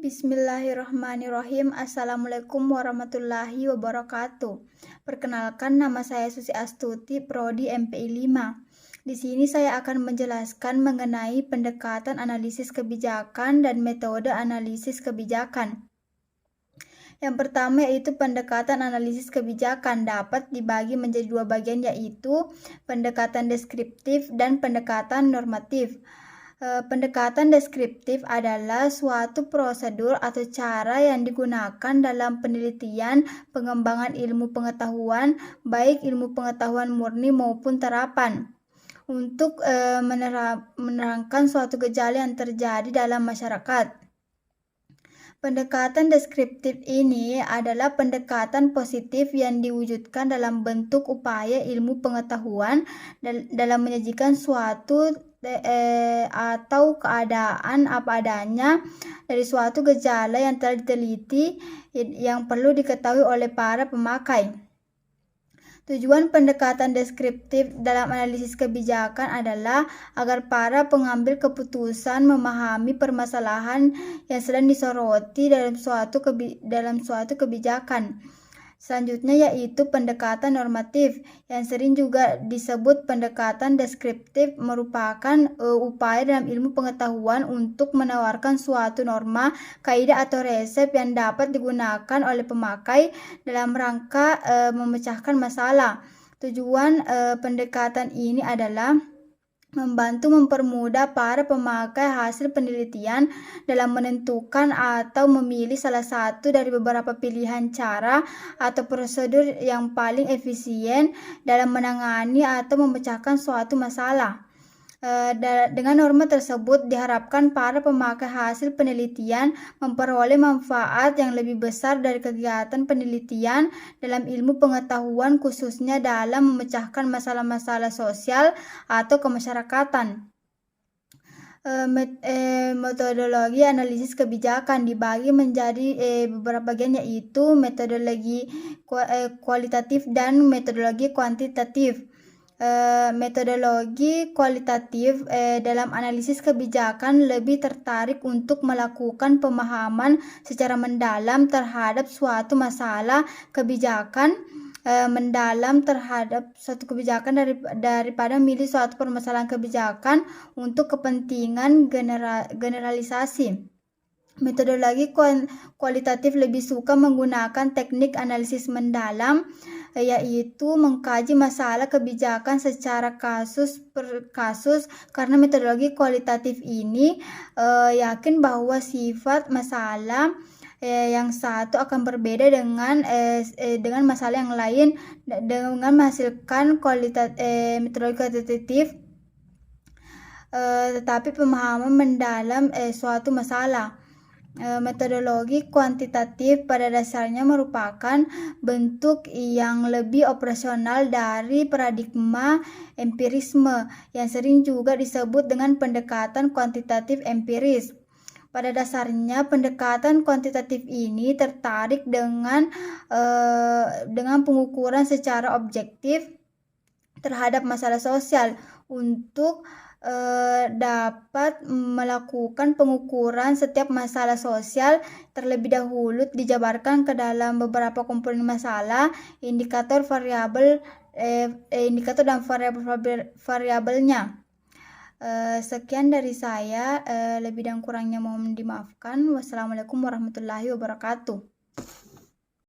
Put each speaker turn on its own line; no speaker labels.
Bismillahirrahmanirrahim. Assalamualaikum warahmatullahi wabarakatuh. Perkenalkan, nama saya Susi Astuti, Prodi MPI 5. Di sini saya akan menjelaskan mengenai pendekatan analisis kebijakan dan metode analisis kebijakan. Yang pertama yaitu pendekatan analisis kebijakan dapat dibagi menjadi dua bagian, yaitu pendekatan deskriptif dan pendekatan normatif. Pendekatan deskriptif adalah suatu prosedur atau cara yang digunakan dalam penelitian pengembangan ilmu pengetahuan, baik ilmu pengetahuan murni maupun terapan, untuk menerangkan suatu gejala yang terjadi dalam masyarakat. Pendekatan deskriptif ini adalah pendekatan positif yang diwujudkan dalam bentuk upaya ilmu pengetahuan dalam menyajikan suatu atau keadaan apa adanya dari suatu gejala yang telah diteliti yang perlu diketahui oleh para pemakai. Tujuan pendekatan deskriptif dalam analisis kebijakan adalah agar para pengambil keputusan memahami permasalahan yang sedang disoroti dalam suatu kebijakan. Selanjutnya yaitu pendekatan normatif, yang sering juga disebut pendekatan deskriptif, merupakan upaya dalam ilmu pengetahuan untuk menawarkan suatu norma, kaidah atau resep yang dapat digunakan oleh pemakai dalam rangka memecahkan masalah. Tujuan pendekatan ini adalah membantu mempermudah para pemakai hasil penelitian dalam menentukan atau memilih salah satu dari beberapa pilihan cara atau prosedur yang paling efisien dalam menangani atau memecahkan suatu masalah. Dengan norma tersebut diharapkan para pemakai hasil penelitian memperoleh manfaat yang lebih besar dari kegiatan penelitian dalam ilmu pengetahuan, khususnya dalam memecahkan masalah-masalah sosial atau kemasyarakatan. Metodologi analisis kebijakan dibagi menjadi beberapa bagian, yaitu metodologi kualitatif dan metodologi kuantitatif. Metodologi kualitatif dalam analisis kebijakan lebih tertarik untuk melakukan pemahaman secara mendalam terhadap suatu masalah kebijakan, daripada memilih suatu permasalahan kebijakan untuk kepentingan generalisasi. Metodologi kualitatif lebih suka menggunakan teknik analisis mendalam, yaitu mengkaji masalah kebijakan secara kasus per kasus, karena metodologi kualitatif ini yakin bahwa sifat masalah yang satu akan berbeda dengan masalah yang lain dengan menghasilkan metodologi kualitatif, tetapi pemahaman mendalam suatu masalah. Metodologi kuantitatif pada dasarnya merupakan bentuk yang lebih operasional dari paradigma empirisme, yang sering juga disebut dengan pendekatan kuantitatif empiris. Pada dasarnya pendekatan kuantitatif ini tertarik dengan pengukuran secara objektif terhadap masalah sosial untuk dapat melakukan pengukuran setiap masalah sosial. Terlebih dahulu dijabarkan ke dalam beberapa komponen masalah, indikator dan variabelnya. Sekian dari saya, lebih dan kurangnya mohon dimaafkan. Wassalamualaikum warahmatullahi wabarakatuh.